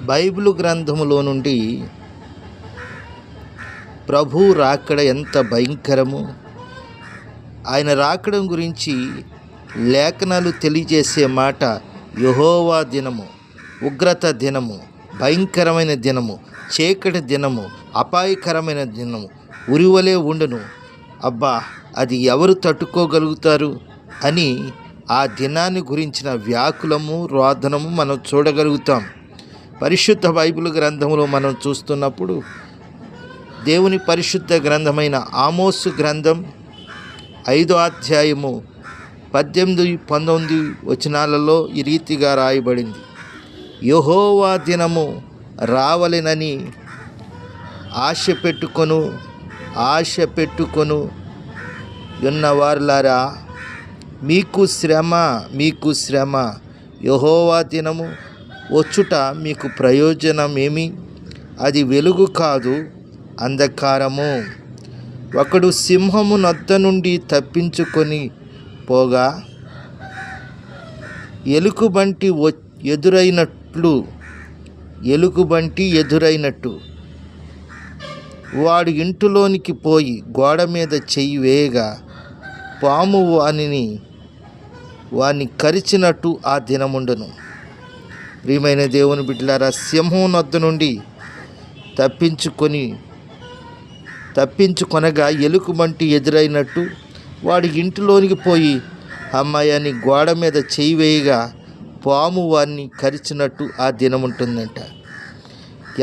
Bible గ్రంథములో నుండి ప్రభు రాకడ ఎంత భయంకరము, ఆయన రాకడం గురించి లేఖనాలు తెలియజేసే మాట యెహోవా దినము, ఉగ్రత దినము, భయంకరమైన దినము, చీకటి దినము, అపాయకరమైన దినము, ఉరివలే ఉండును. అబ్బా, అది ఎవరు తట్టుకోగలుగుతారు అని ఆ దినాన్ని గురించిన వ్యాకులము, రోదనము మనం చూడగలుగుతాం. పరిశుద్ధ బైబిల్ గ్రంథంలో మనం చూస్తున్నప్పుడు దేవుని పరిశుద్ధ గ్రంథమైన ఆమోసు గ్రంథం 5వ అధ్యాయము 18-19 వచనాలలో ఈ రీతిగా రాయబడింది. యెహోవా దినము రావలెనని ఆశ పెట్టుకొను ఉన్నవారులారా, మీకు శ్రమ. యెహోవా దినము వచ్చుట మీకు ప్రయోజనమేమి? అది వెలుగు కాదు, అంధకారము. ఒకడు సింహము నొద్ద నుండి తప్పించుకొని పోగా ఎలుగుబంటి ఎదురైనట్టు వాడు ఇంటిలోనికి పోయి గోడ మీద చెయ్యి వేయగా పాము వాని కరిచినట్టు ఆ దినముండును. ప్రియమైన దేవుని బిడ్డలారా, సింహం నొద్ద నుండి తప్పించుకొనగా ఎలుగుబంటి ఎదురైనట్టు వాడి ఇంటిలోనికి పోయి అమ్మాయిని గోడ మీద చెయ్యి వేయగా పాము వారిని కరిచినట్టు ఆ దినముంటుందంట.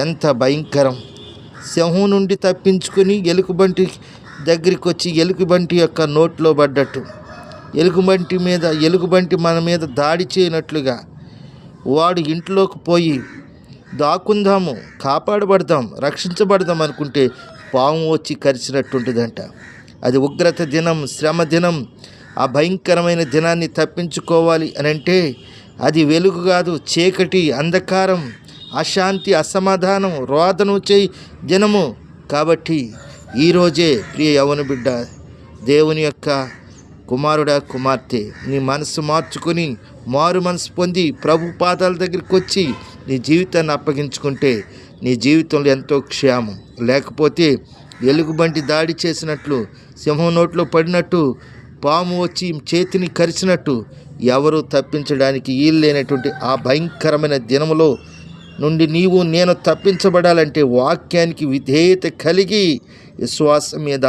ఎంత భయంకరం! సింహం నుండి తప్పించుకొని ఎలుగుబంటి దగ్గరికి వచ్చి ఎలుగుబంటి యొక్క నోట్లో పడ్డట్టు, ఎలుగుబంటి మన మీద దాడి చేయనట్లుగా వాడు ఇంట్లోకి పోయి దాక్కుందాము, కాపాడబడదాం, రక్షించబడదాం అనుకుంటే పాము వచ్చి కరిచినట్టుంటుందంట. అది ఉగ్రత దినం, శ్రమ దినం. ఆ భయంకరమైన దినాన్ని తప్పించుకోవాలి అని అంటే అది వెలుగు కాదు, చీకటి, అంధకారం, అశాంతి, అసమాధానం, రోదన వచ్చే దినము. కాబట్టి ఈరోజే ప్రియ యవ్వన బిడ్డ, దేవుని యొక్క కుమారుడా, కుమార్తె, నీ మనసు మార్చుకొని మారు మనసు పొంది ప్రభు పాదాల దగ్గరికి వచ్చి నీ జీవితాన్ని అప్పగించుకుంటే నీ జీవితంలో ఎంతో క్షేమం. లేకపోతే ఎలుగుబంటి దాడి చేసినట్లు, సింహం నోట్లో పడినట్టు, పాము వచ్చి చేతిని కరిచినట్టు ఎవరు తప్పించడానికి వీలు లేనటువంటి ఆ భయంకరమైన దినములో నుండి నేను తప్పించబడాలంటే వాక్యానికి విధేయత కలిగి విశ్వాసం మీద